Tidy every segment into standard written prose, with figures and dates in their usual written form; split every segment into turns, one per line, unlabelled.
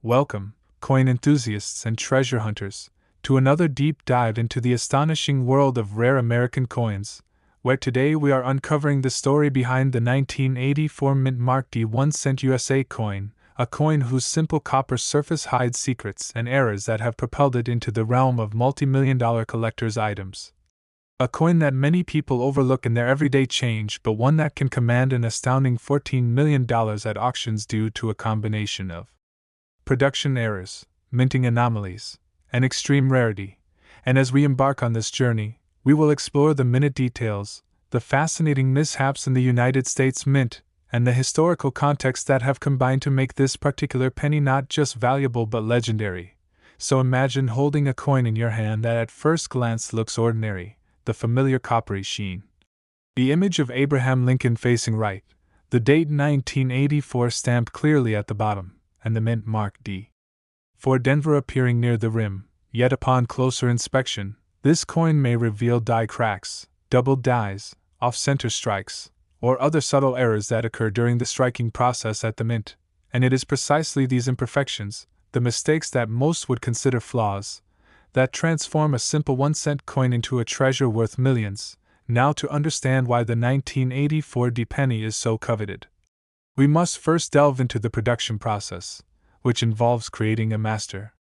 Welcome, coin enthusiasts and treasure hunters, to another deep dive into the astonishing world of rare American coins, where today we are uncovering the story behind the 1984 mint mark D 1-cent USA coin, a coin whose simple copper surface hides secrets and errors that have propelled it into the realm of multi-million-dollar collector's items. A coin that many people overlook in their everyday change, but one that can command an astounding $14 million at auctions due to a combination of production errors, minting anomalies, and extreme rarity. And as we embark on this journey, we will explore the minute details, the fascinating mishaps in the United States Mint, and the historical context that have combined to make this particular penny not just valuable but legendary. So imagine holding a coin in your hand that at first glance looks ordinary, the familiar coppery sheen. The image of Abraham Lincoln facing right, the date 1984 stamped clearly at the bottom, and the mint mark D. For Denver appearing near the rim, yet upon closer inspection, this coin may reveal die cracks, doubled dies, off-center strikes, or other subtle errors that occur during the striking process at the mint, and it is precisely these imperfections, the mistakes that most would consider flaws, that transform a simple 1-cent coin into a treasure worth millions. Now to understand why the 1984 D penny is so coveted, we must first delve into the production process, which involves creating a master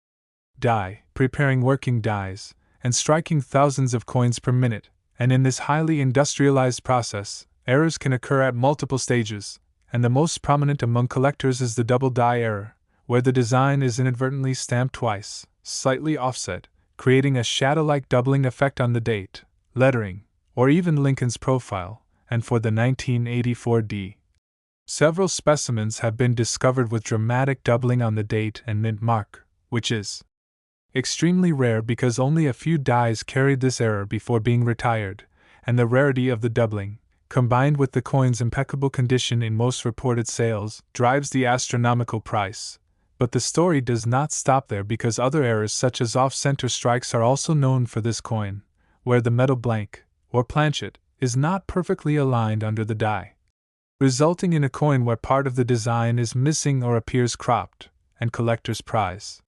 die, preparing working dies, and striking thousands of coins per minute. And in this highly industrialized process, errors can occur at multiple stages, and the most prominent among collectors is the double die error, where the design is inadvertently stamped twice, slightly offset, creating a shadow-like doubling effect on the date, lettering, or even Lincoln's profile. And for the 1984 D, several specimens have been discovered with dramatic doubling on the date and mint mark, which is extremely rare because only a few dies carried this error before being retired, and the rarity of the doubling, combined with the coin's impeccable condition in most reported sales, drives the astronomical price. But the story does not stop there, because other errors such as off-center strikes are also known for this coin, where the metal blank, or planchet, is not perfectly aligned under the die, resulting in a coin where part of the design is missing or appears cropped, and collectors prize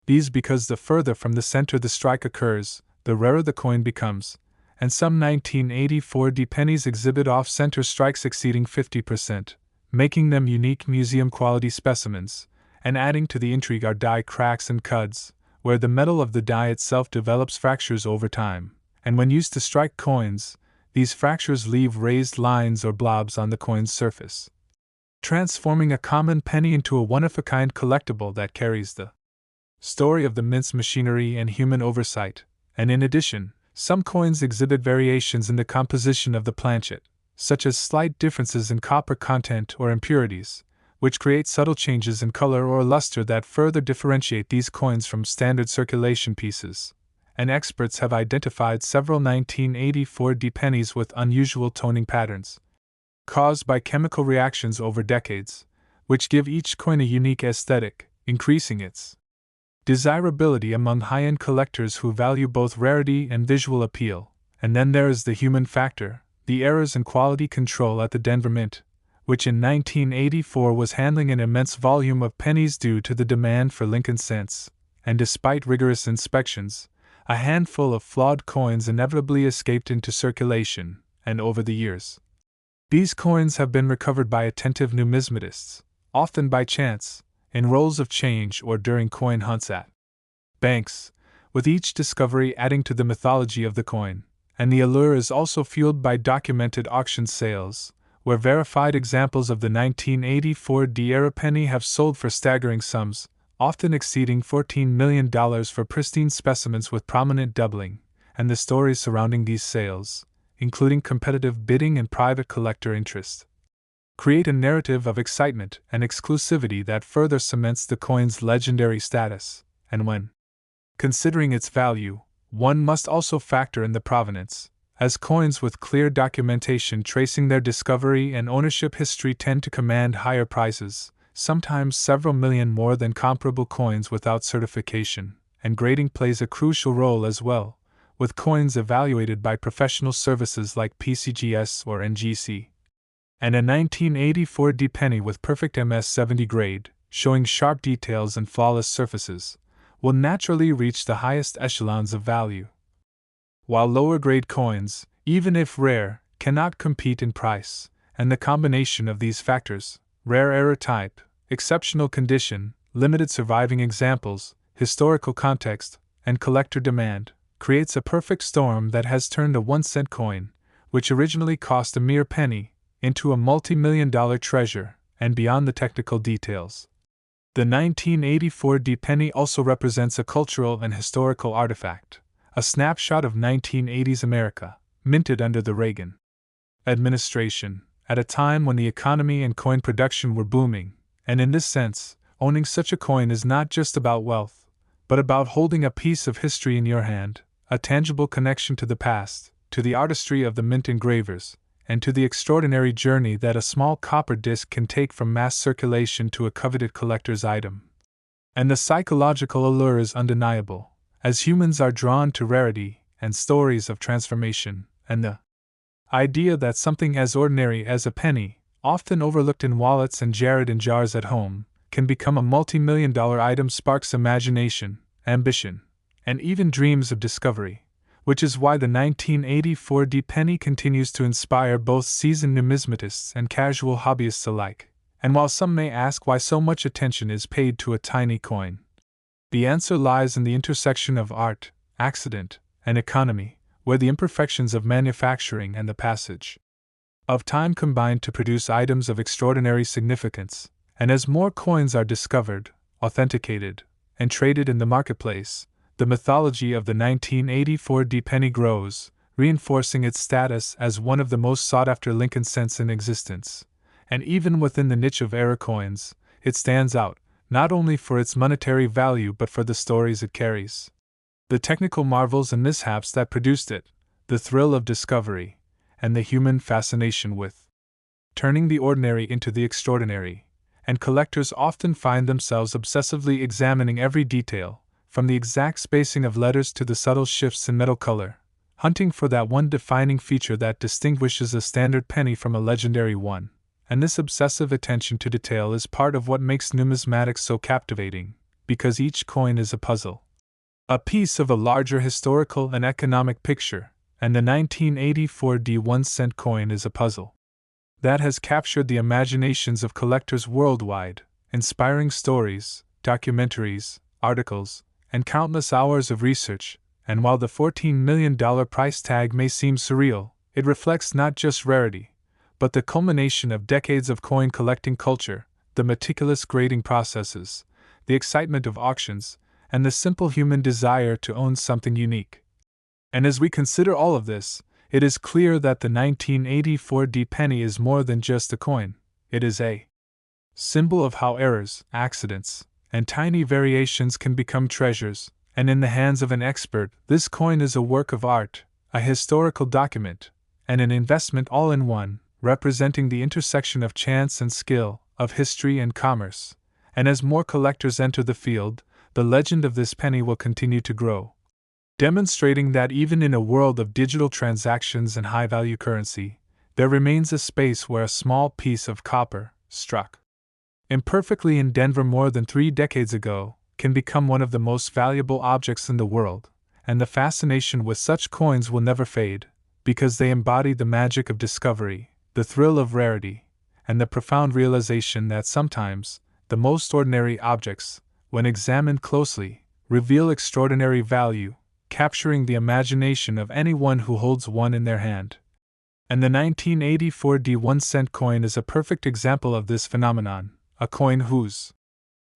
these because the further from the center the strike occurs, the rarer the coin becomes, and some 1984 D pennies exhibit off-center strikes exceeding 50%, making them unique museum-quality specimens. And adding to the intrigue are die cracks and cuds, where the metal of the die itself develops fractures over time, and when used to strike coins, these fractures leave raised lines or blobs on the coin's surface, transforming a common penny into a one-of-a-kind collectible that carries the story of the mint's machinery and human oversight. And in addition, some coins exhibit variations in the composition of the planchet, such as slight differences in copper content or impurities, which create subtle changes in color or luster that further differentiate these coins from standard circulation pieces. And experts have identified several 1984 D pennies with unusual toning patterns, caused by chemical reactions over decades, which give each coin a unique aesthetic, increasing its desirability among high-end collectors who value both rarity and visual appeal. And then there is the human factor, the errors in quality control at the Denver Mint, which in 1984 was handling an immense volume of pennies due to the demand for Lincoln cents, and despite rigorous inspections, a handful of flawed coins inevitably escaped into circulation, and over the years, these coins have been recovered by attentive numismatists, often by chance, in rolls of change or during coin hunts at banks, with each discovery adding to the mythology of the coin. And the allure is also fueled by documented auction sales, where verified examples of the 1984 D-era penny have sold for staggering sums, often exceeding $14 million for pristine specimens with prominent doubling. And the stories surrounding these sales, including competitive bidding and private collector interest, create a narrative of excitement and exclusivity that further cements the coin's legendary status. And when considering its value, one must also factor in the provenance, as coins with clear documentation tracing their discovery and ownership history tend to command higher prices, sometimes several million more than comparable coins without certification. And grading plays a crucial role as well, with coins evaluated by professional services like PCGS or NGC. And a 1984 D penny with perfect MS-70 grade, showing sharp details and flawless surfaces, will naturally reach the highest echelons of value. While lower-grade coins, even if rare, cannot compete in price, and the combination of these factors, rare error type, exceptional condition, limited surviving examples, historical context, and collector demand, creates a perfect storm that has turned a 1-cent coin, which originally cost a mere penny, into a multi-million-dollar treasure, and beyond the technical details. The 1984 D penny also represents a cultural and historical artifact, a snapshot of 1980s America, minted under the Reagan administration, at a time when the economy and coin production were booming, and in this sense, owning such a coin is not just about wealth, but about holding a piece of history in your hand, a tangible connection to the past, to the artistry of the mint engravers, and to the extraordinary journey that a small copper disc can take from mass circulation to a coveted collector's item. And the psychological allure is undeniable, as humans are drawn to rarity and stories of transformation, and the idea that something as ordinary as a penny, often overlooked in wallets and jarred in jars at home, can become a multi-million-dollar item sparks imagination, ambition, and even dreams of discovery, which is why the 1984 D penny continues to inspire both seasoned numismatists and casual hobbyists alike. And while some may ask why so much attention is paid to a tiny coin, the answer lies in the intersection of art, accident, and economy, where the imperfections of manufacturing and the passage of time combine to produce items of extraordinary significance. And as more coins are discovered, authenticated, and traded in the marketplace, the mythology of the 1984 D penny grows, reinforcing its status as one of the most sought-after Lincoln cents in existence. And even within the niche of RareCoins, it stands out, not only for its monetary value but for the stories it carries. The technical marvels and mishaps that produced it, the thrill of discovery, and the human fascination with turning the ordinary into the extraordinary, and collectors often find themselves obsessively examining every detail, from the exact spacing of letters to the subtle shifts in metal color, hunting for that one defining feature that distinguishes a standard penny from a legendary one. And this obsessive attention to detail is part of what makes numismatics so captivating, because each coin is a puzzle, a piece of a larger historical and economic picture, and the 1984 D 1-cent coin is a puzzle that has captured the imaginations of collectors worldwide, inspiring stories, documentaries, articles, and countless hours of research. And while the $14 million price tag may seem surreal, it reflects not just rarity, but the culmination of decades of coin collecting culture, the meticulous grading processes, the excitement of auctions, and the simple human desire to own something unique. And as we consider all of this, it is clear that the 1984 D penny is more than just a coin. It is a symbol of how errors, accidents, and tiny variations can become treasures, and in the hands of an expert, this coin is a work of art, a historical document, and an investment all in one, representing the intersection of chance and skill, of history and commerce. And as more collectors enter the field, the legend of this penny will continue to grow, demonstrating that even in a world of digital transactions and high-value currency, there remains a space where a small piece of copper, struck imperfectly in Denver more than 3 decades ago, can become one of the most valuable objects in the world, and the fascination with such coins will never fade, because they embody the magic of discovery, the thrill of rarity, and the profound realization that sometimes, the most ordinary objects, when examined closely, reveal extraordinary value, capturing the imagination of anyone who holds one in their hand. And the 1984 D 1-cent coin is a perfect example of this phenomenon, a coin whose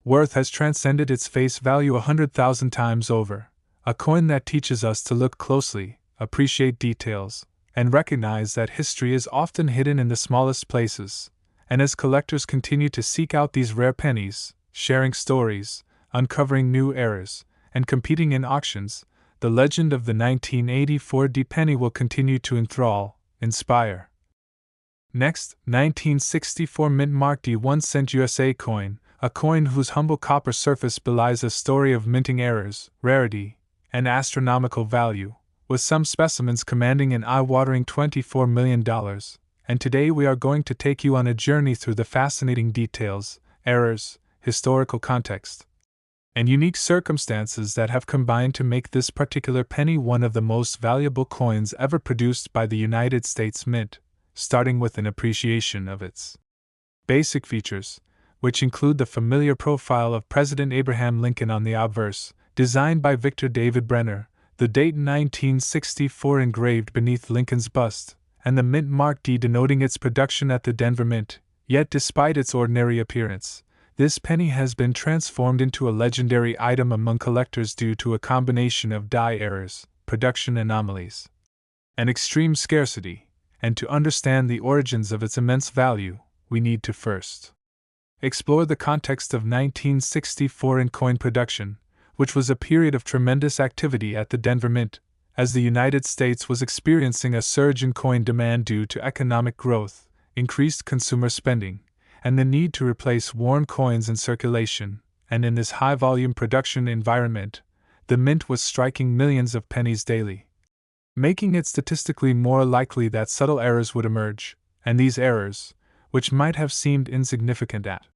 worth has transcended its face value 100,000 times over, a coin that teaches us to look closely, appreciate details, and recognize that history is often hidden in the smallest places. And as collectors continue to seek out these rare pennies, sharing stories, uncovering new errors, and competing in auctions, the legend of the 1984 D penny will continue to enthrall, inspire. Next, 1964 Mint Mark D 1-cent USA coin, a coin whose humble copper surface belies a story of minting errors, rarity, and astronomical value, with some specimens commanding an eye-watering $24 million. And today we are going to take you on a journey through the fascinating details, errors, historical context, and unique circumstances that have combined to make this particular penny one of the most valuable coins ever produced by the United States Mint, starting with an appreciation of its basic features, which include the familiar profile of President Abraham Lincoln on the obverse, designed by Victor David Brenner, the date 1964 engraved beneath Lincoln's bust, and the mint mark D denoting its production at the Denver Mint. Yet despite its ordinary appearance, this penny has been transformed into a legendary item among collectors due to a combination of die errors, production anomalies, and extreme scarcity, and to understand the origins of its immense value, we need to first explore the context of 1964 in coin production, which was a period of tremendous activity at the Denver Mint, as the United States was experiencing a surge in coin demand due to economic growth, increased consumer spending, and the need to replace worn coins in circulation, and in this high-volume production environment, the Mint was striking millions of pennies daily, making it statistically more likely that subtle errors would emerge, and these errors, which might have seemed insignificant at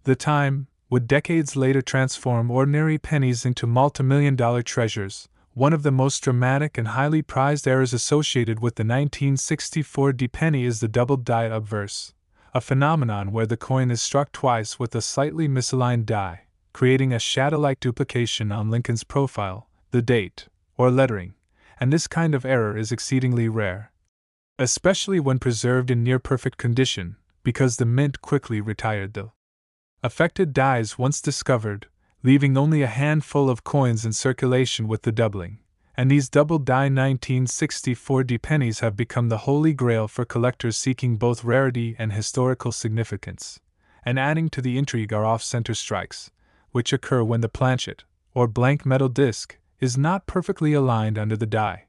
the time, would decades later transform ordinary pennies into multimillion-dollar treasures. One of the most dramatic and highly prized errors associated with the 1964 D penny is the doubled die obverse, a phenomenon where the coin is struck twice with a slightly misaligned die, creating a shadow-like duplication on Lincoln's profile, the date, or lettering, and this kind of error is exceedingly rare, especially when preserved in near-perfect condition, because the Mint quickly retired the affected dies once discovered, leaving only a handful of coins in circulation with the doubling, and these doubled die 1964 D pennies have become the holy grail for collectors seeking both rarity and historical significance, and adding to the intrigue are off-center strikes, which occur when the planchet, or blank metal disc, is not perfectly aligned under the die,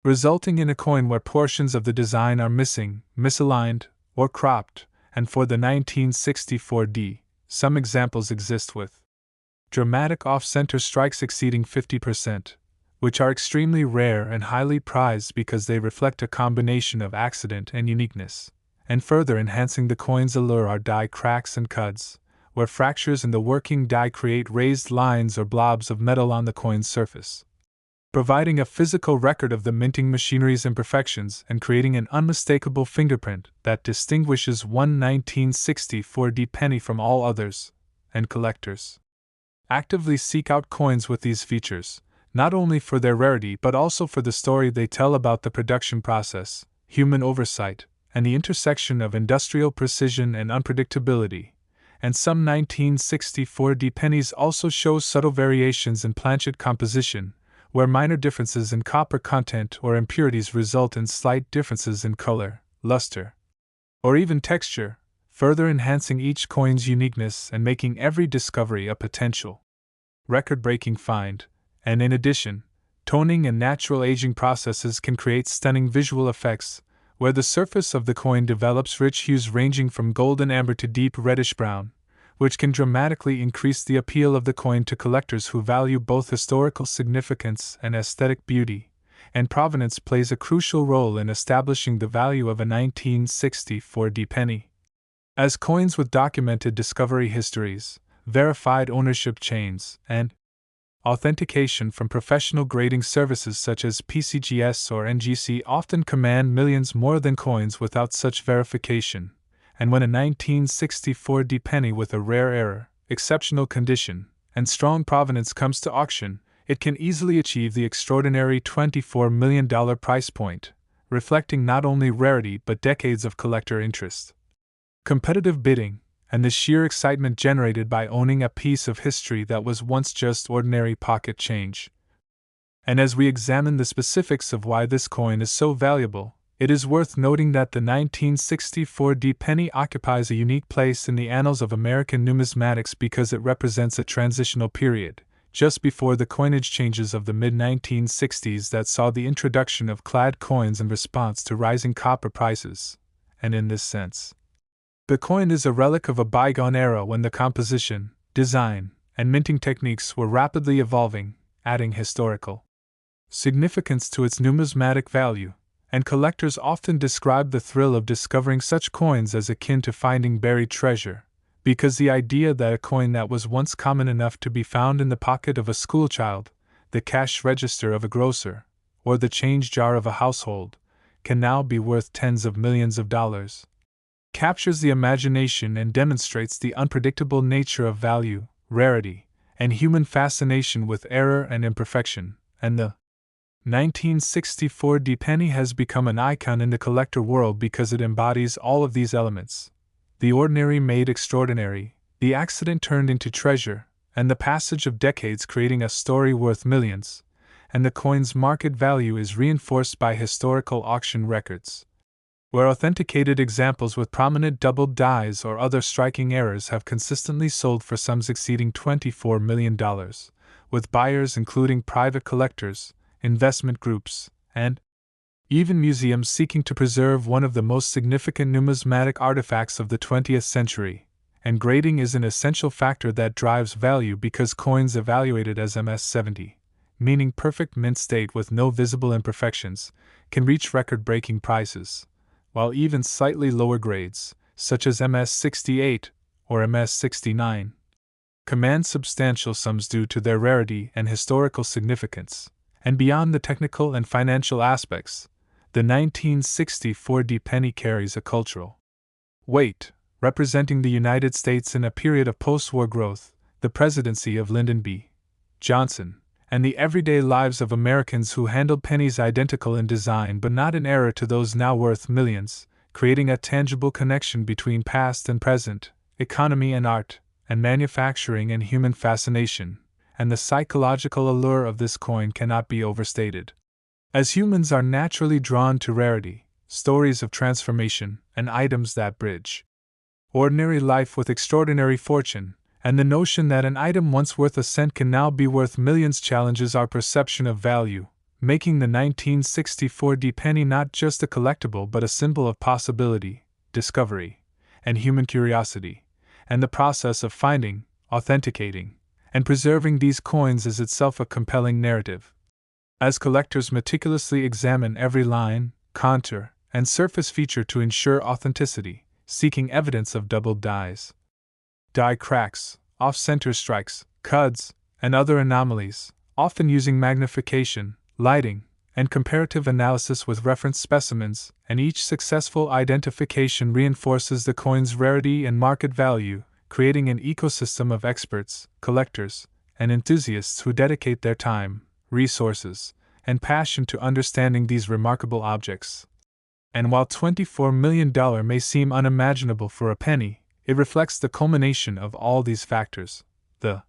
resulting in a coin where portions of the design are missing, misaligned, or cropped, and for the 1964 D, some examples exist with dramatic off-center strikes exceeding 50%, which are extremely rare and highly prized because they reflect a combination of accident and uniqueness, and further enhancing the coin's allure are die cracks and cuds, where fractures in the working die create raised lines or blobs of metal on the coin's surface, providing a physical record of the minting machinery's imperfections and creating an unmistakable fingerprint that distinguishes one 1964 D penny from all others, and collectors actively seek out coins with these features, not only for their rarity but also for the story they tell about the production process, human oversight, and the intersection of industrial precision and unpredictability. And some 1964 D pennies also show subtle variations in planchet composition, where minor differences in copper content or impurities result in slight differences in color, luster, or even texture, further enhancing each coin's uniqueness and making every discovery a potential record-breaking find. And in addition, toning and natural aging processes can create stunning visual effects, where the surface of the coin develops rich hues ranging from golden amber to deep reddish-brown, which can dramatically increase the appeal of the coin to collectors who value both historical significance and aesthetic beauty, and provenance plays a crucial role in establishing the value of a 1964 D penny. As coins with documented discovery histories, verified ownership chains, and authentication from professional grading services such as PCGS or NGC often command millions more than coins without such verification, and when a 1964 D penny with a rare error, exceptional condition, and strong provenance comes to auction, it can easily achieve the extraordinary $24 million price point, reflecting not only rarity but decades of collector interest, competitive bidding, and the sheer excitement generated by owning a piece of history that was once just ordinary pocket change. And as we examine the specifics of why this coin is so valuable, it is worth noting that the 1964 D penny occupies a unique place in the annals of American numismatics because it represents a transitional period, just before the coinage changes of the mid-1960s that saw the introduction of clad coins in response to rising copper prices, and in this sense, the coin is a relic of a bygone era when the composition, design, and minting techniques were rapidly evolving, adding historical significance to its numismatic value, and collectors often describe the thrill of discovering such coins as akin to finding buried treasure, Because the idea that a coin that was once common enough to be found in the pocket of a schoolchild, the cash register of a grocer, or the change jar of a household, can now be worth tens of millions of dollars, captures the imagination and demonstrates the unpredictable nature of value, rarity, and human fascination with error and imperfection, and the 1964 penny has become an icon in the collector world because it embodies all of these elements. The ordinary made extraordinary, the accident turned into treasure, and the passage of decades creating a story worth millions, and the coin's market value is reinforced by historical auction records, where authenticated examples with prominent doubled dies or other striking errors have consistently sold for sums exceeding $24 million, with buyers including private collectors, investment groups, and even museums seeking to preserve one of the most significant numismatic artifacts of the 20th century. And grading is an essential factor that drives value because coins evaluated as MS-70, meaning perfect mint state with no visible imperfections, can reach record-breaking prices, while even slightly lower grades, such as MS-68 or MS-69, command substantial sums due to their rarity and historical significance. And beyond the technical and financial aspects, the 1964 penny carries a cultural weight, representing the United States in a period of post-war growth, the presidency of Lyndon B. Johnson, and the everyday lives of Americans who handled pennies identical in design but not in error to those now worth millions, creating a tangible connection between past and present, economy and art, and manufacturing and human fascination, and the psychological allure of this coin cannot be overstated. As humans are naturally drawn to rarity, stories of transformation, and items that bridge ordinary life with extraordinary fortune, and the notion that an item once worth a cent can now be worth millions challenges our perception of value, making the 1964 penny not just a collectible but a symbol of possibility, discovery, and human curiosity, and the process of finding, authenticating, and preserving these coins is itself a compelling narrative. As collectors meticulously examine every line, contour, and surface feature to ensure authenticity, seeking evidence of doubled dies, die cracks, off-center strikes, cuds, and other anomalies, often using magnification, lighting, and comparative analysis with reference specimens, and each successful identification reinforces the coin's rarity and market value, creating an ecosystem of experts, collectors, and enthusiasts who dedicate their time, resources, and passion to understanding these remarkable objects. And while $24 million may seem unimaginable for a penny, it reflects the culmination of all these factors: the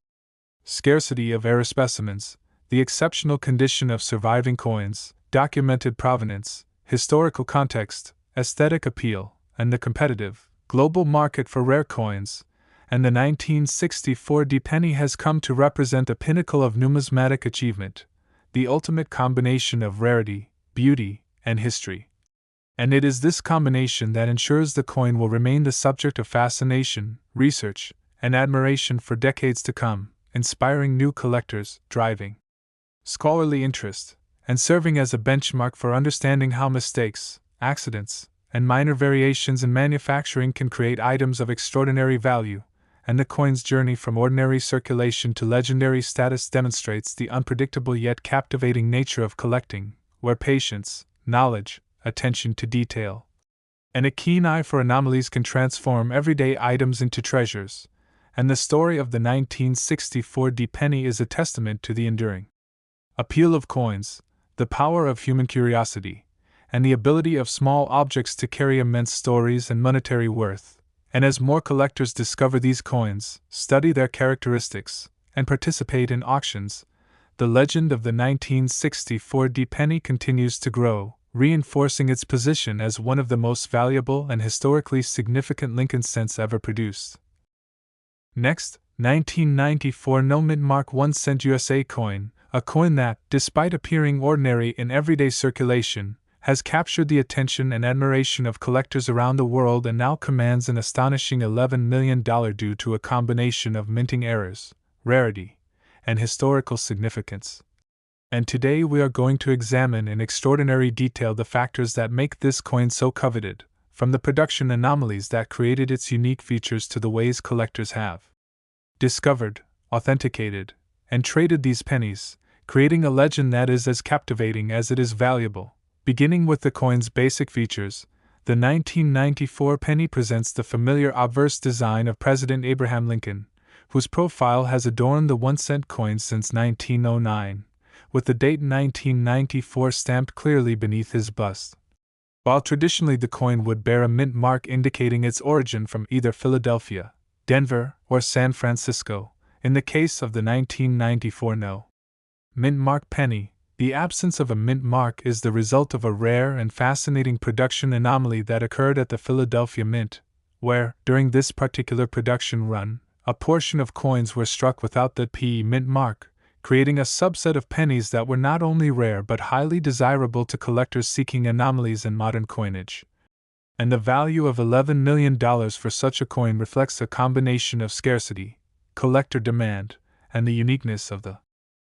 scarcity of rare specimens, the exceptional condition of surviving coins, documented provenance, historical context, aesthetic appeal, and the competitive, global market for rare coins. And the 1964 penny has come to represent the pinnacle of numismatic achievement, the ultimate combination of rarity, beauty, and history. And it is this combination that ensures the coin will remain the subject of fascination, research, and admiration for decades to come, inspiring new collectors, driving scholarly interest, and serving as a benchmark for understanding how mistakes, accidents, and minor variations in manufacturing can create items of extraordinary value. And the coin's journey from ordinary circulation to legendary status demonstrates the unpredictable yet captivating nature of collecting, where patience, knowledge, attention to detail, and a keen eye for anomalies can transform everyday items into treasures. And the story of the 1964 penny is a testament to the enduring appeal of coins, the power of human curiosity, and the ability of small objects to carry immense stories and monetary worth. And as more collectors discover these coins, study their characteristics, and participate in auctions, the legend of the 1964 penny continues to grow, reinforcing its position as one of the most valuable and historically significant Lincoln cents ever produced. Next, 1994 No Mint Mark 1 cent USA coin, a coin that, despite appearing ordinary in everyday circulation, has captured the attention and admiration of collectors around the world and now commands an astonishing $11 million due to a combination of minting errors, rarity, and historical significance. And today we are going to examine in extraordinary detail the factors that make this coin so coveted, from the production anomalies that created its unique features to the ways collectors have discovered, authenticated, and traded these pennies, creating a legend that is as captivating as it is valuable. Beginning with the coin's basic features, the 1994 penny presents the familiar obverse design of President Abraham Lincoln, whose profile has adorned the 1-cent coin since 1909, with the date 1994 stamped clearly beneath his bust. While traditionally the coin would bear a mint mark indicating its origin from either Philadelphia, Denver, or San Francisco, in the case of the 1994 No. Mint mark penny, the absence of a mint mark is the result of a rare and fascinating production anomaly that occurred at the Philadelphia Mint, where, during this particular production run, a portion of coins were struck without the PE mint mark, creating a subset of pennies that were not only rare but highly desirable to collectors seeking anomalies in modern coinage. And the value of $11 million for such a coin reflects a combination of scarcity, collector demand, and the uniqueness of the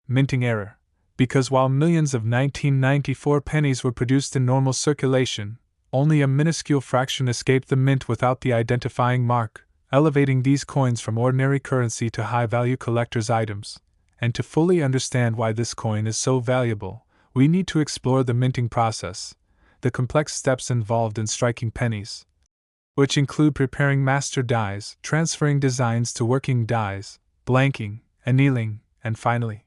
minting error, because while millions of 1994 pennies were produced in normal circulation, only a minuscule fraction escaped the mint without the identifying mark, elevating these coins from ordinary currency to high-value collectors' items. And to fully understand why this coin is so valuable, we need to explore the minting process, the complex steps involved in striking pennies, which include preparing master dies, transferring designs to working dies, blanking, annealing, and finally,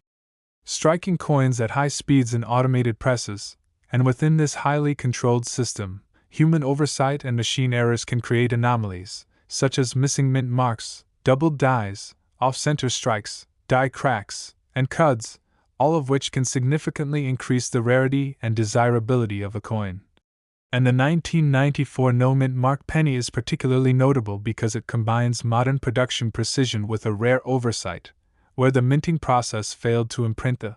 striking coins at high speeds in automated presses. And within this highly controlled system, human oversight and machine errors can create anomalies, such as missing mint marks, doubled dies, off-center strikes, die cracks, and cuds, all of which can significantly increase the rarity and desirability of a coin. And the 1994 no-mint mark penny is particularly notable because it combines modern production precision with a rare oversight, where the minting process failed to imprint the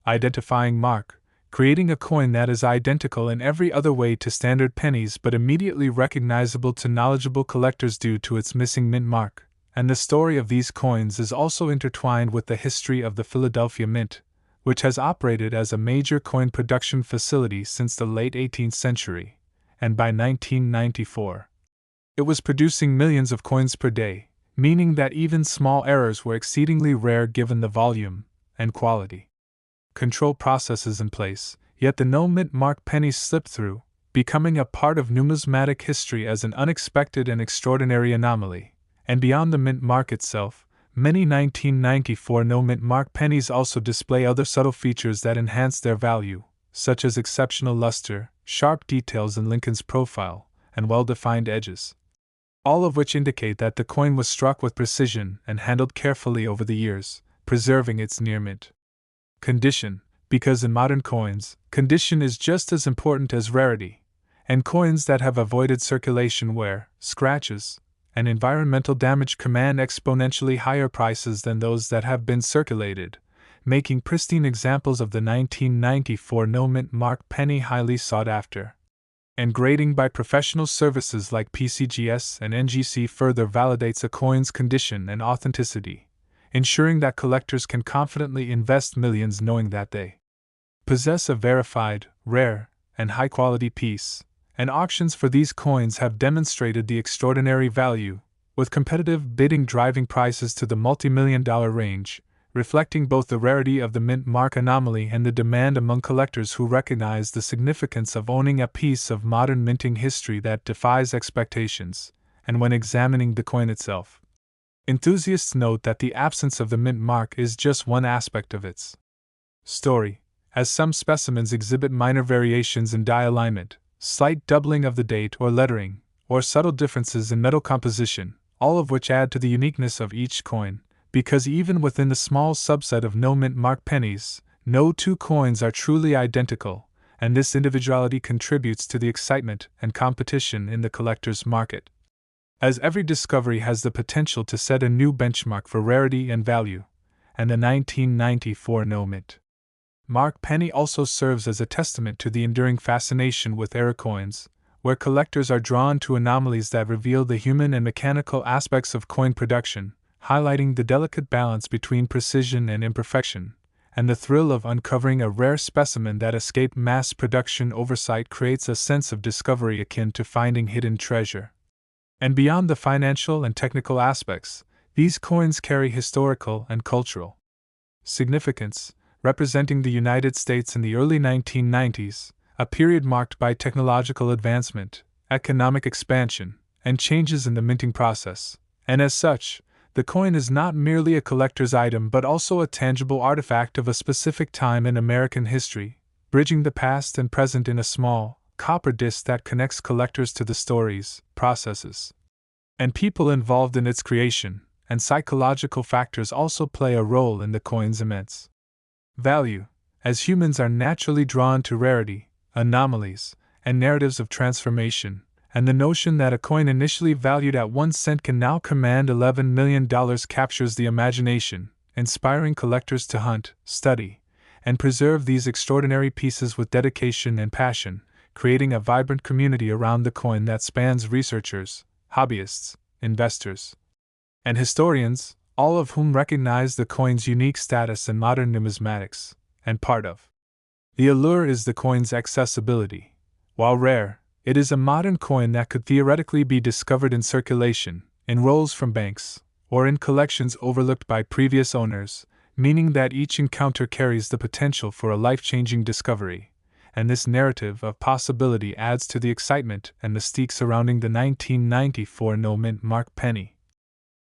identifying mark, creating a coin that is identical in every other way to standard pennies but immediately recognizable to knowledgeable collectors due to its missing mint mark. And the story of these coins is also intertwined with the history of the Philadelphia Mint, which has operated as a major coin production facility since the late 18th century, and by 1994, it was producing millions of coins per day, meaning that even small errors were exceedingly rare given the volume and quality control processes in place, yet the no-mint mark penny slipped through, becoming a part of numismatic history as an unexpected and extraordinary anomaly. And beyond the mint mark itself, many 1994 no-mint mark pennies also display other subtle features that enhance their value, such as exceptional luster, sharp details in Lincoln's profile, and well-defined edges, all of which indicate that the coin was struck with precision and handled carefully over the years, preserving its near-mint condition, because in modern coins, condition is just as important as rarity, and coins that have avoided circulation wear, scratches, and environmental damage command exponentially higher prices than those that have been circulated, making pristine examples of the 1994 no-mint mark penny highly sought after. And grading by professional services like PCGS and NGC further validates a coin's condition and authenticity, ensuring that collectors can confidently invest millions knowing that they possess a verified, rare, and high-quality piece. And auctions for these coins have demonstrated the extraordinary value, with competitive bidding driving prices to the multi-million-dollar range, reflecting both the rarity of the mint mark anomaly and the demand among collectors who recognize the significance of owning a piece of modern minting history that defies expectations. And when examining the coin itself, enthusiasts note that the absence of the mint mark is just one aspect of its story, as some specimens exhibit minor variations in die alignment, slight doubling of the date or lettering, or subtle differences in metal composition, all of which add to the uniqueness of each coin, because even within the small subset of no-mint mark pennies, no two coins are truly identical, and this individuality contributes to the excitement and competition in the collector's market. As every discovery has the potential to set a new benchmark for rarity and value, and the 1994 no-mint mark penny also serves as a testament to the enduring fascination with RareCoins, where collectors are drawn to anomalies that reveal the human and mechanical aspects of coin production, highlighting the delicate balance between precision and imperfection, and the thrill of uncovering a rare specimen that escaped mass production oversight creates a sense of discovery akin to finding hidden treasure. And beyond the financial and technical aspects, these coins carry historical and cultural significance, representing the United States in the early 1990s, a period marked by technological advancement, economic expansion, and changes in the minting process. And as such, the coin is not merely a collector's item but also a tangible artifact of a specific time in American history, bridging the past and present in a small, copper disc that connects collectors to the stories, processes, and people involved in its creation, and psychological factors also play a role in the coin's immense value, as humans are naturally drawn to rarity, anomalies, and narratives of transformation, and the notion that a coin initially valued at 1 cent can now command $11 million captures the imagination, inspiring collectors to hunt, study, and preserve these extraordinary pieces with dedication and passion, creating a vibrant community around the coin that spans researchers, hobbyists, investors, and historians, all of whom recognize the coin's unique status in modern numismatics, and part of the allure is the coin's accessibility. While rare, it is a modern coin that could theoretically be discovered in circulation, in rolls from banks, or in collections overlooked by previous owners, meaning that each encounter carries the potential for a life-changing discovery, and this narrative of possibility adds to the excitement and mystique surrounding the 1994 no-mint mark penny.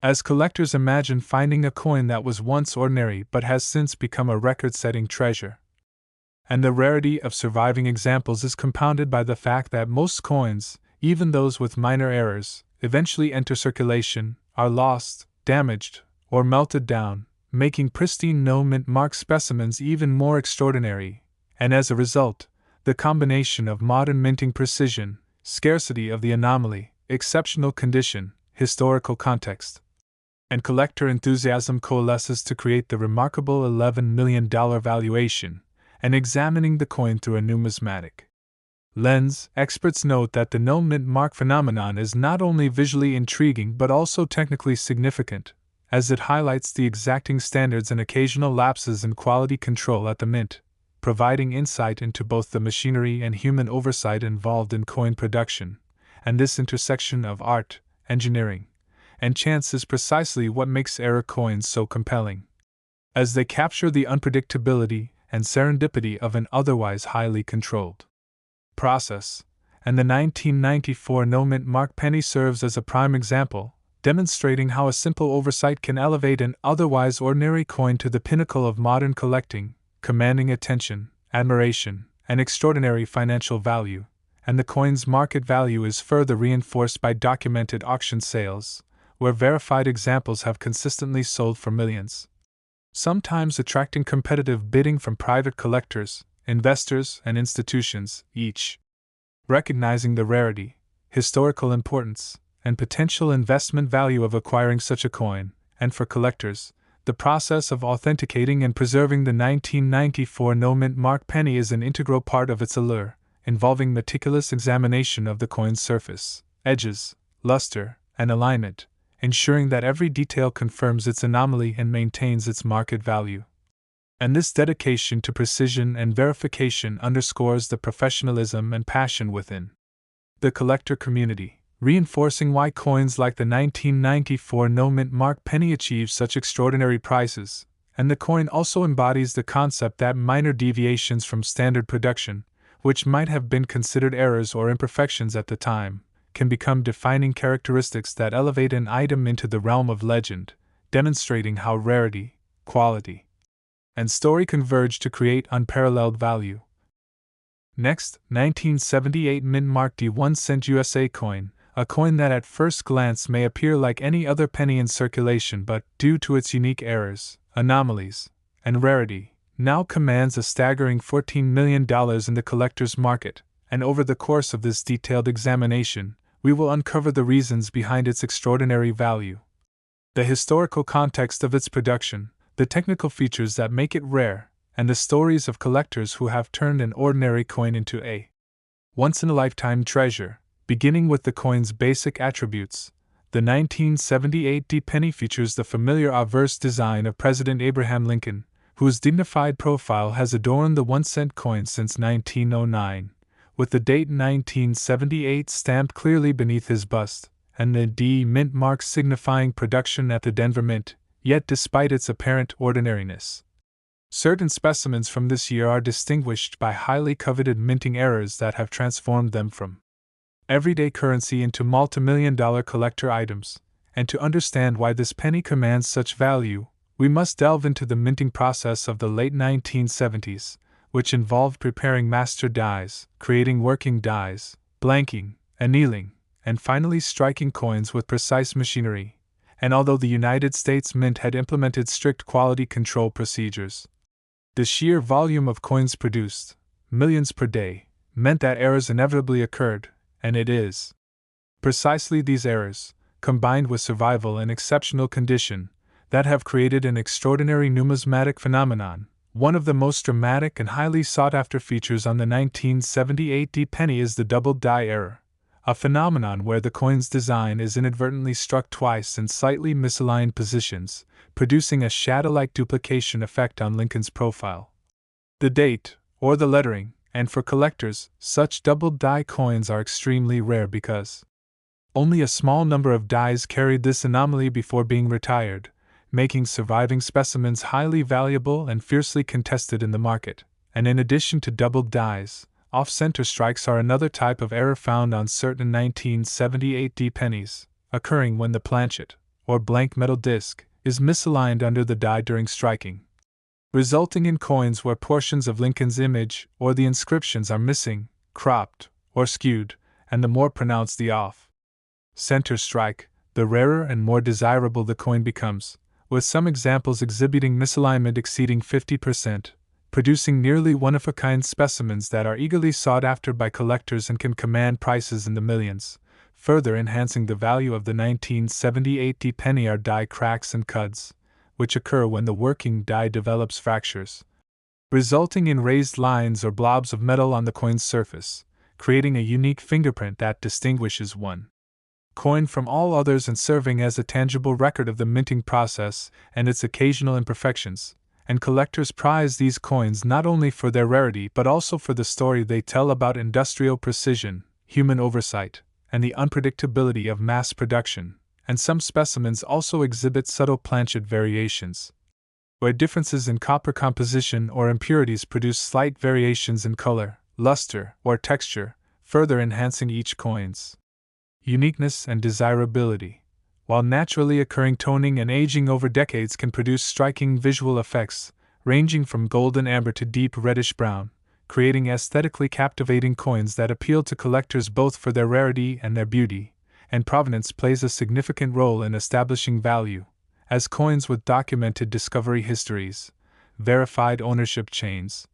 As collectors imagine finding a coin that was once ordinary but has since become a record-setting treasure. And the rarity of surviving examples is compounded by the fact that most coins, even those with minor errors, eventually enter circulation, are lost, damaged, or melted down, making pristine no-mint mark specimens even more extraordinary, and as a result, the combination of modern minting precision, scarcity of the anomaly, exceptional condition, historical context, and collector enthusiasm coalesces to create the remarkable $11 million valuation. And examining the coin through a numismatic lens, experts note that the no-mint mark phenomenon is not only visually intriguing but also technically significant, as it highlights the exacting standards and occasional lapses in quality control at the mint, providing insight into both the machinery and human oversight involved in coin production. And this intersection of art, engineering, and chance is precisely what makes RareCoins so compelling, as they capture the unpredictability and serendipity of an otherwise highly controlled process, and the 1994 no-mint mark penny serves as a prime example, demonstrating how a simple oversight can elevate an otherwise ordinary coin to the pinnacle of modern collecting, commanding attention, admiration, and extraordinary financial value. And the coin's market value is further reinforced by documented auction sales, where verified examples have consistently sold for millions, sometimes attracting competitive bidding from private collectors, investors, and institutions, each recognizing the rarity, historical importance, and potential investment value of acquiring such a coin. And for collectors, the process of authenticating and preserving the 1994 no-mint mark penny is an integral part of its allure, involving meticulous examination of the coin's surface, edges, luster, and alignment, ensuring that every detail confirms its anomaly and maintains its market value. And this dedication to precision and verification underscores the professionalism and passion within the collector community, reinforcing why coins like the 1994 no-mint mark penny achieve such extraordinary prices. And the coin also embodies the concept that minor deviations from standard production, which might have been considered errors or imperfections at the time, can become defining characteristics that elevate an item into the realm of legend, demonstrating how rarity, quality, and story converge to create unparalleled value. Next, 1978 mint mark D1 cent USA coin, a coin that at first glance may appear like any other penny in circulation but, due to its unique errors, anomalies, and rarity, now commands a staggering $14 million in the collector's market. And over the course of this detailed examination, we will uncover the reasons behind its extraordinary value, the historical context of its production, the technical features that make it rare, and the stories of collectors who have turned an ordinary coin into a once-in-a-lifetime treasure. Beginning with the coin's basic attributes, the 1978 D penny features the familiar obverse design of President Abraham Lincoln, whose dignified profile has adorned the 1-cent coin since 1909, with the date 1978 stamped clearly beneath his bust, and the D Mint mark signifying production at the Denver Mint, yet despite its apparent ordinariness. Certain specimens from this year are distinguished by highly coveted minting errors that have transformed them from everyday currency into multimillion-dollar collector items, and to understand why this penny commands such value, we must delve into the minting process of the late 1970s, which involved preparing master dies, creating working dies, blanking, annealing, and finally striking coins with precise machinery. And although the United States Mint had implemented strict quality control procedures, the sheer volume of coins produced, millions per day, meant that errors inevitably occurred, and it is precisely these errors, combined with survival in exceptional condition, that have created an extraordinary numismatic phenomenon. One of the most dramatic and highly sought-after features on the 1978 D penny is the doubled die error, a phenomenon where the coin's design is inadvertently struck twice in slightly misaligned positions, producing a shadow-like duplication effect on Lincoln's profile. The date, or the lettering, and for collectors, such doubled die coins are extremely rare because only a small number of dies carried this anomaly before being retired, making surviving specimens highly valuable and fiercely contested in the market. And in addition to doubled dies, off-center strikes are another type of error found on certain 1978 D pennies, occurring when the planchet, or blank metal disc, is misaligned under the die during striking, resulting in coins where portions of Lincoln's image or the inscriptions are missing, cropped, or skewed, and the more pronounced the off-center strike, the rarer and more desirable the coin becomes, with some examples exhibiting misalignment exceeding 50%, producing nearly one-of-a-kind specimens that are eagerly sought after by collectors and can command prices in the millions. Further enhancing the value of the 1978 D penny are die cracks and cuds, which occur when the working die develops fractures, resulting in raised lines or blobs of metal on the coin's surface, creating a unique fingerprint that distinguishes one coin from all others and serving as a tangible record of the minting process and its occasional imperfections. And collectors prize these coins not only for their rarity but also for the story they tell about industrial precision, human oversight, and the unpredictability of mass production. And some specimens also exhibit subtle planchet variations, where differences in copper composition or impurities produce slight variations in color, luster, or texture, further enhancing each coin's uniqueness and desirability. While naturally occurring toning and aging over decades can produce striking visual effects, ranging from golden amber to deep reddish brown, creating aesthetically captivating coins that appeal to collectors both for their rarity and their beauty, and provenance plays a significant role in establishing value, as coins with documented discovery histories, verified ownership chains,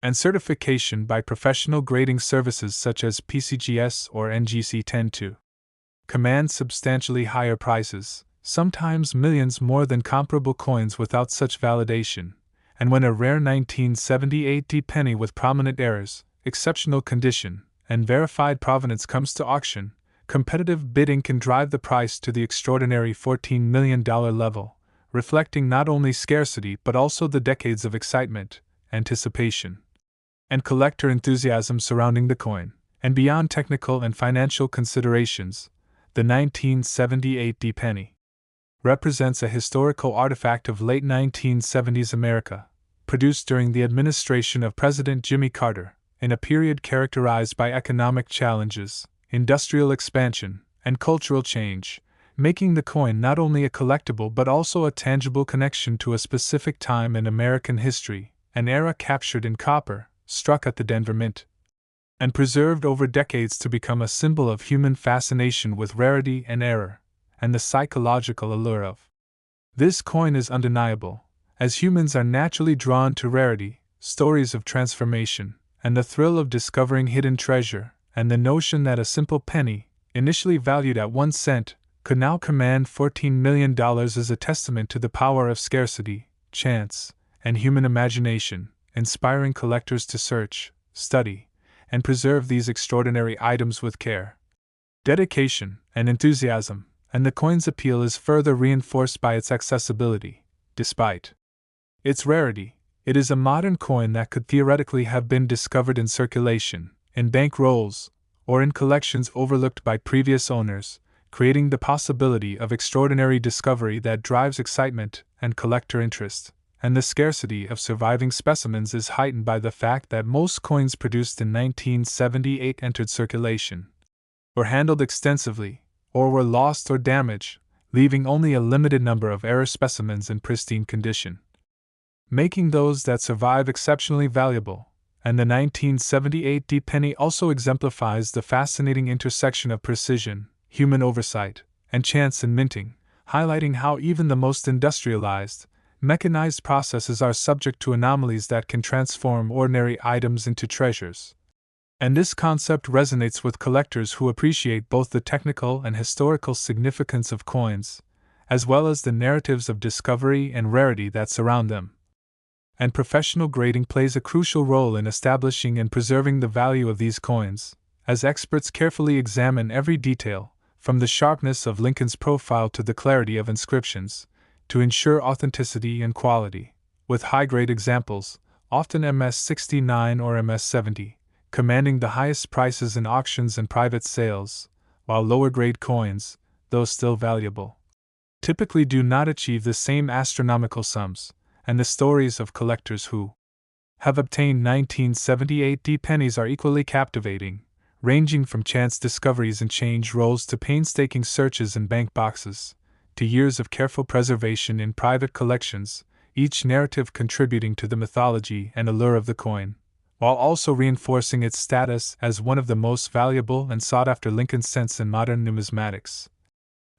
and certification by professional grading services such as PCGS or NGC tend to command substantially higher prices, sometimes millions more than comparable coins without such validation. And when a rare 1978 D penny with prominent errors, exceptional condition, and verified provenance comes to auction, competitive bidding can drive the price to the extraordinary $14 million level, reflecting not only scarcity but also the decades of excitement, anticipation, and collector enthusiasm surrounding the coin. And beyond technical and financial considerations, the 1978 D penny represents a historical artifact of late 1970s America, produced during the administration of President Jimmy Carter, in a period characterized by economic challenges, industrial expansion, and cultural change, making the coin not only a collectible but also a tangible connection to a specific time in American history, an era captured in copper, struck at the Denver Mint, and preserved over decades to become a symbol of human fascination with rarity and error, and the psychological allure of this coin is undeniable, as humans are naturally drawn to rarity, stories of transformation, and the thrill of discovering hidden treasure, and the notion that a simple penny, initially valued at 1 cent, could now command $14 million is a testament to the power of scarcity, chance, and human imagination, inspiring collectors to search, study, and preserve these extraordinary items with care, dedication, and enthusiasm, and the coin's appeal is further reinforced by its accessibility, despite Its rarity: it is a modern coin that could theoretically have been discovered in circulation, in bank rolls, or in collections overlooked by previous owners, creating the possibility of extraordinary discovery that drives excitement and collector interest. And the scarcity of surviving specimens is heightened by the fact that most coins produced in 1978 entered circulation, were handled extensively, or were lost or damaged, leaving only a limited number of rare specimens in pristine condition, making those that survive exceptionally valuable. And the 1978 penny also exemplifies the fascinating intersection of precision, human oversight, and chance in minting, highlighting how even the most industrialized, mechanized processes are subject to anomalies that can transform ordinary items into treasures. And this concept resonates with collectors who appreciate both the technical and historical significance of coins, as well as the narratives of discovery and rarity that surround them. And professional grading plays a crucial role in establishing and preserving the value of these coins, as experts carefully examine every detail, from the sharpness of Lincoln's profile to the clarity of inscriptions, to ensure authenticity and quality, with high-grade examples, often MS-69 or MS-70, commanding the highest prices in auctions and private sales, while lower-grade coins, though still valuable, typically do not achieve the same astronomical sums. And the stories of collectors who have obtained 1978 pennies are equally captivating, ranging from chance discoveries in change rolls to painstaking searches in bank boxes, to years of careful preservation in private collections, each narrative contributing to the mythology and allure of the coin, while also reinforcing its status as one of the most valuable and sought-after Lincoln cents in modern numismatics.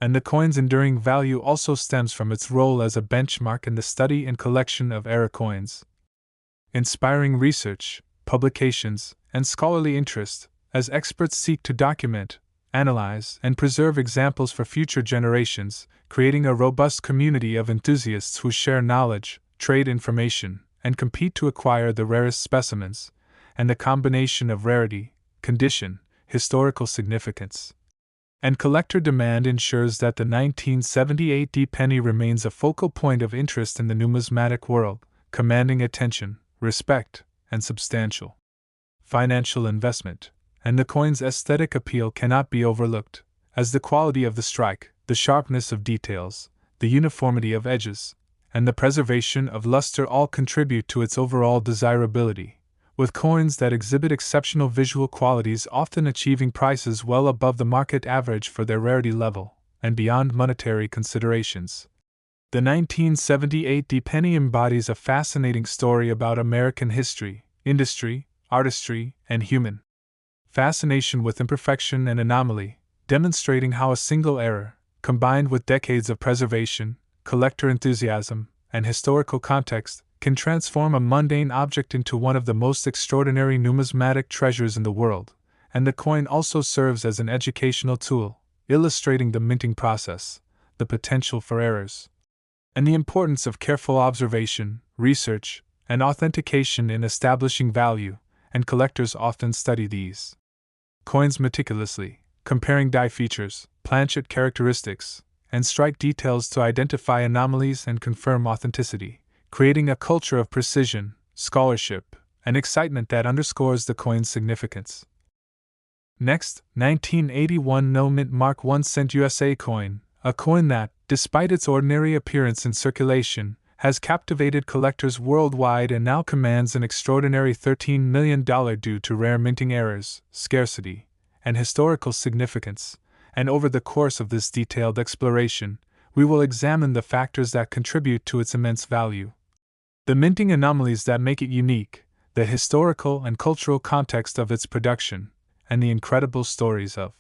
And the coin's enduring value also stems from its role as a benchmark in the study and collection of RareCoins, inspiring research, publications, and scholarly interest, as experts seek to document, analyze, and preserve examples for future generations, creating a robust community of enthusiasts who share knowledge, trade information, and compete to acquire the rarest specimens. And the combination of rarity, condition, historical significance, and collector demand ensures that the 1978 penny remains a focal point of interest in the numismatic world, commanding attention, respect, and substantial financial investment. And the coin's aesthetic appeal cannot be overlooked, as the quality of the strike, the sharpness of details, the uniformity of edges, and the preservation of luster all contribute to its overall desirability, with coins that exhibit exceptional visual qualities often achieving prices well above the market average for their rarity level, and beyond monetary considerations. The 1978 penny embodies a fascinating story about American history, industry, artistry, and human fascination with imperfection and anomaly, demonstrating how a single error, combined with decades of preservation, collector enthusiasm, and historical context, can transform a mundane object into one of the most extraordinary numismatic treasures in the world. And the coin also serves as an educational tool, illustrating the minting process, the potential for errors, and the importance of careful observation, research, and authentication in establishing value. And collectors often study these coins meticulously, comparing die features, planchet characteristics, and strike details to identify anomalies and confirm authenticity, creating a culture of precision, scholarship, and excitement that underscores the coin's significance. Next, 1981 No Mint Mark 1 cent USA coin, a coin that, despite its ordinary appearance in circulation, has captivated collectors worldwide and now commands an extraordinary $13 million due to rare minting errors, scarcity, and historical significance. And over the course of this detailed exploration, we will examine the factors that contribute to its immense value, the minting anomalies that make it unique, the historical and cultural context of its production, and the incredible stories of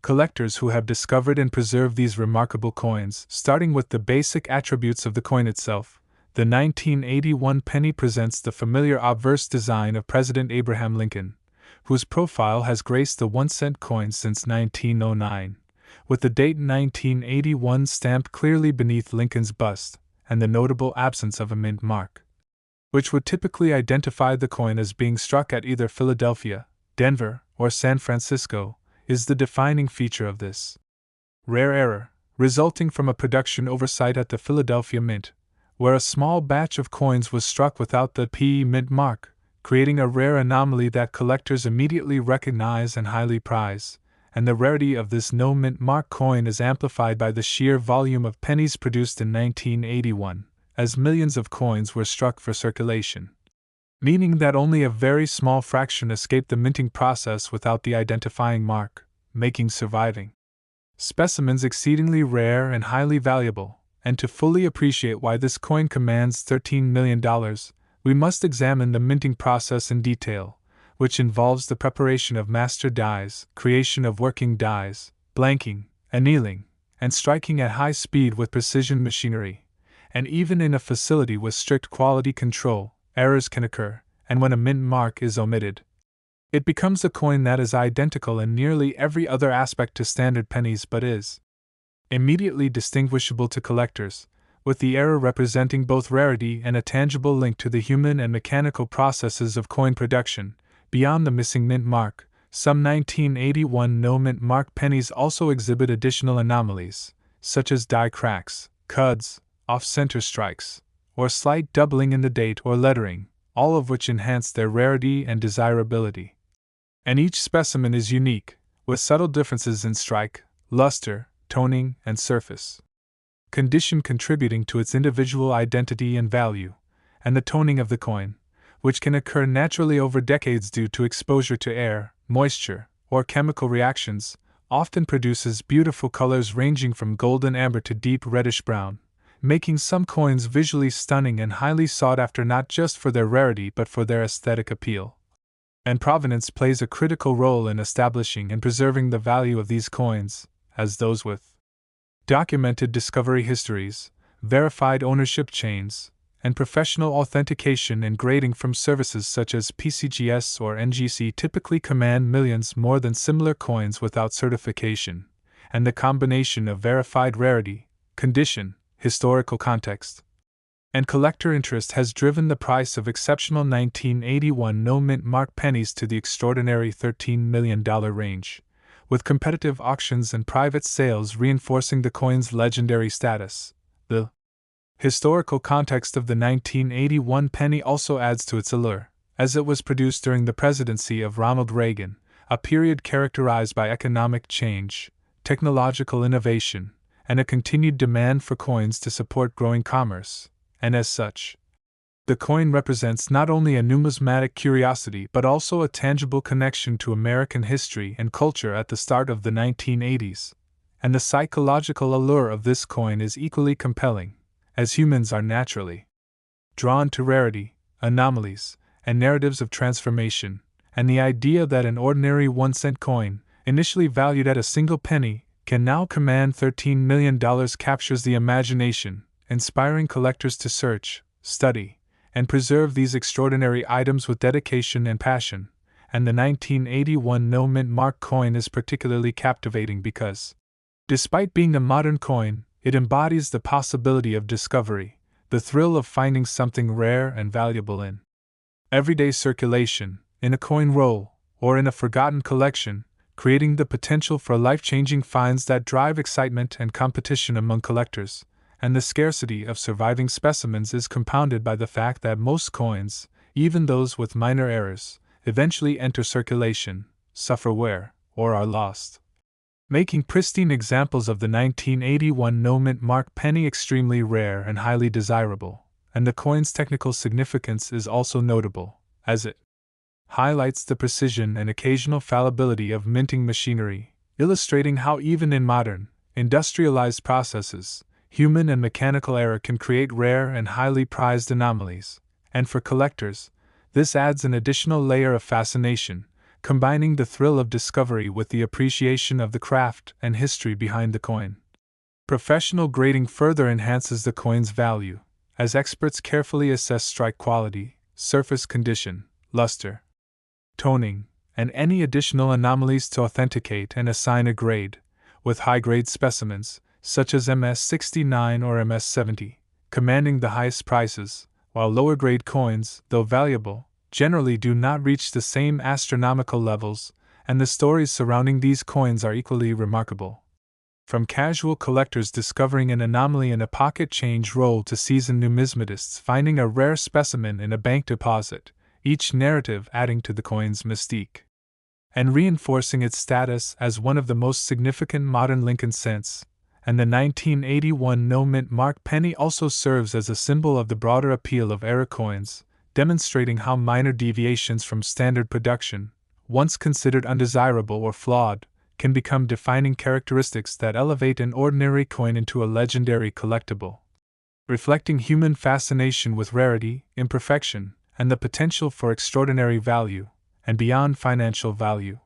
collectors who have discovered and preserved these remarkable coins. Starting with the basic attributes of the coin itself, the 1981 penny presents the familiar obverse design of President Abraham Lincoln, whose profile has graced the 1-cent coin since 1909, with the date 1981 stamped clearly beneath Lincoln's bust, and the notable absence of a mint mark, which would typically identify the coin as being struck at either Philadelphia, Denver, or San Francisco, is the defining feature of this rare error, resulting from a production oversight at the Philadelphia Mint, where a small batch of coins was struck without the PE mint mark, creating a rare anomaly that collectors immediately recognize and highly prize, and the rarity of this no mint mark coin is amplified by the sheer volume of pennies produced in 1981, as millions of coins were struck for circulation, meaning that only a very small fraction escaped the minting process without the identifying mark, making surviving specimens exceedingly rare and highly valuable. And to fully appreciate why this coin commands $13 million, we must examine the minting process in detail, which involves the preparation of master dies, creation of working dies, blanking, annealing, and striking at high speed with precision machinery. And even in a facility with strict quality control, errors can occur, and when a mint mark is omitted, it becomes a coin that is identical in nearly every other aspect to standard pennies but is immediately distinguishable to collectors, with the error representing both rarity and a tangible link to the human and mechanical processes of coin production. Beyond the missing mint mark, some 1981 no mint mark pennies also exhibit additional anomalies, such as die cracks, cuds, off-center strikes, or slight doubling in the date or lettering, all of which enhance their rarity and desirability. And each specimen is unique, with subtle differences in strike, luster, toning, and surface condition contributing to its individual identity and value, and the toning of the coin, which can occur naturally over decades due to exposure to air, moisture, or chemical reactions, often produces beautiful colors ranging from golden amber to deep reddish brown, making some coins visually stunning and highly sought after not just for their rarity but for their aesthetic appeal. And provenance plays a critical role in establishing and preserving the value of these coins, as those with documented discovery histories, verified ownership chains, and professional authentication and grading from services such as PCGS or NGC typically command millions more than similar coins without certification, and the combination of verified rarity, condition, historical context, and collector interest has driven the price of exceptional 1981 no mint mark pennies to the extraordinary $13 million range, with competitive auctions and private sales reinforcing the coin's legendary status. The historical context of the 1981 penny also adds to its allure, as it was produced during the presidency of Ronald Reagan, a period characterized by economic change, technological innovation, and a continued demand for coins to support growing commerce, and as such, the coin represents not only a numismatic curiosity but also a tangible connection to American history and culture at the start of the 1980s, and the psychological allure of this coin is equally compelling, as humans are naturally drawn to rarity, anomalies, and narratives of transformation, and the idea that an ordinary 1-cent coin, initially valued at a single penny, can now command $13 million captures the imagination, inspiring collectors to search, study, and preserve these extraordinary items with dedication and passion. And the 1981 no mint mark coin is particularly captivating because, despite being a modern coin, it embodies the possibility of discovery, the thrill of finding something rare and valuable in everyday circulation, in a coin roll, or in a forgotten collection, creating the potential for life-changing finds that drive excitement and competition among collectors. And the scarcity of surviving specimens is compounded by the fact that most coins, even those with minor errors, eventually enter circulation, suffer wear, or are lost, making pristine examples of the 1981 no mint mark penny extremely rare and highly desirable. And the coin's technical significance is also notable, as it highlights the precision and occasional fallibility of minting machinery, illustrating how even in modern, industrialized processes, human and mechanical error can create rare and highly prized anomalies. And for collectors, this adds an additional layer of fascination, combining the thrill of discovery with the appreciation of the craft and history behind the coin. Professional grading further enhances the coin's value, as experts carefully assess strike quality, surface condition, luster, toning, and any additional anomalies to authenticate and assign a grade, with high-grade specimens, such as MS-69 or MS-70, commanding the highest prices, while lower-grade coins, though valuable, generally do not reach the same astronomical levels, and the stories surrounding these coins are equally remarkable. From casual collectors discovering an anomaly in a pocket change roll to seasoned numismatists finding a rare specimen in a bank deposit, each narrative adding to the coin's mystique and reinforcing its status as one of the most significant modern Lincoln cents. And the 1981 no-mint mark penny also serves as a symbol of the broader appeal of RareCoins, demonstrating how minor deviations from standard production, once considered undesirable or flawed, can become defining characteristics that elevate an ordinary coin into a legendary collectible. Reflecting human fascination with rarity, imperfection, and the potential for extraordinary value, and beyond financial value.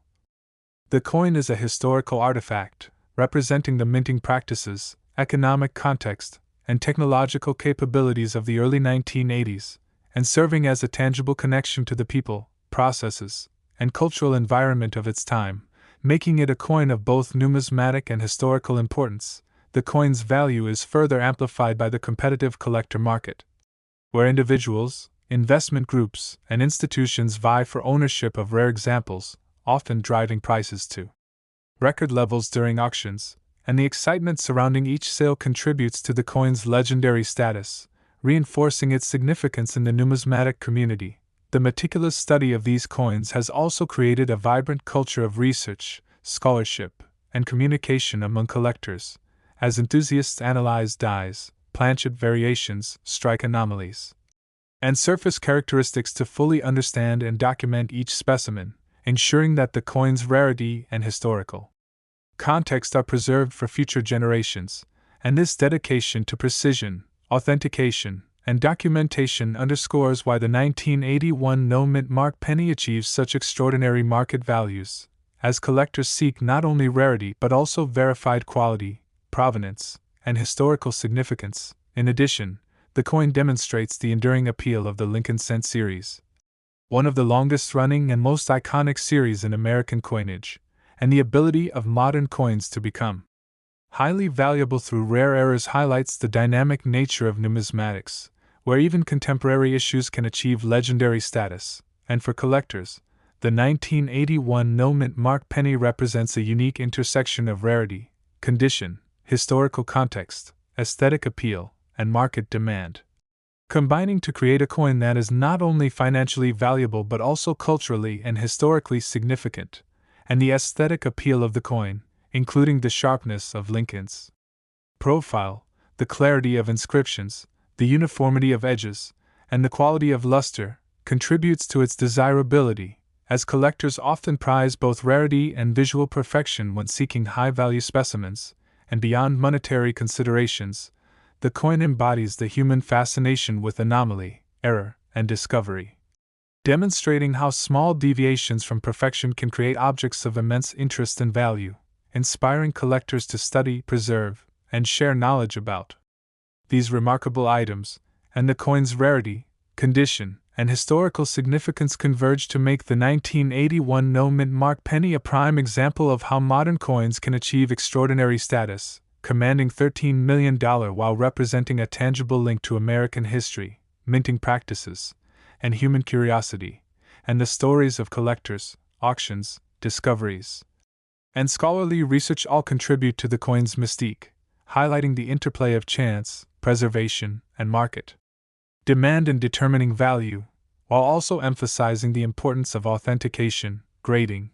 The coin is a historical artifact, representing the minting practices, economic context, and technological capabilities of the early 1980s, and serving as a tangible connection to the people, processes, and cultural environment of its time, making it a coin of both numismatic and historical importance. The coin's value is further amplified by the competitive collector market, where individuals, investment groups, and institutions vie for ownership of rare examples, often driving prices to record levels during auctions, and the excitement surrounding each sale contributes to the coin's legendary status, reinforcing its significance in the numismatic community. The meticulous study of these coins has also created a vibrant culture of research, scholarship, and communication among collectors, as enthusiasts analyze dies, planchet variations, strike anomalies, and surface characteristics to fully understand and document each specimen, ensuring that the coin's rarity and historical context are preserved for future generations. And this dedication to precision, authentication, and documentation underscores why the 1981 no-mint mark penny achieves such extraordinary market values, as collectors seek not only rarity but also verified quality, provenance, and historical significance. In addition, the coin demonstrates the enduring appeal of the Lincoln cent series, one of the longest-running and most iconic series in American coinage, and the ability of modern coins to become highly valuable through rare errors highlights the dynamic nature of numismatics, where even contemporary issues can achieve legendary status. And for collectors, the 1981 no-mint mark penny represents a unique intersection of rarity, condition, historical context, aesthetic appeal, and market demand, combining to create a coin that is not only financially valuable but also culturally and historically significant. And the aesthetic appeal of the coin, including the sharpness of Lincoln's profile, the clarity of inscriptions, the uniformity of edges, and the quality of luster, contributes to its desirability, as collectors often prize both rarity and visual perfection when seeking high-value specimens. And beyond monetary considerations, the coin embodies the human fascination with anomaly, error, and discovery, demonstrating how small deviations from perfection can create objects of immense interest and value, inspiring collectors to study, preserve, and share knowledge about these remarkable items. And the coin's rarity, condition, and historical significance converge to make the 1981 no-mint mark penny a prime example of how modern coins can achieve extraordinary status, commanding $13 million while representing a tangible link to American history, minting practices, and human curiosity, and the stories of collectors, auctions, discoveries, and scholarly research all contribute to the coin's mystique, highlighting the interplay of chance, preservation, and market demand in determining value, while also emphasizing the importance of authentication, grading,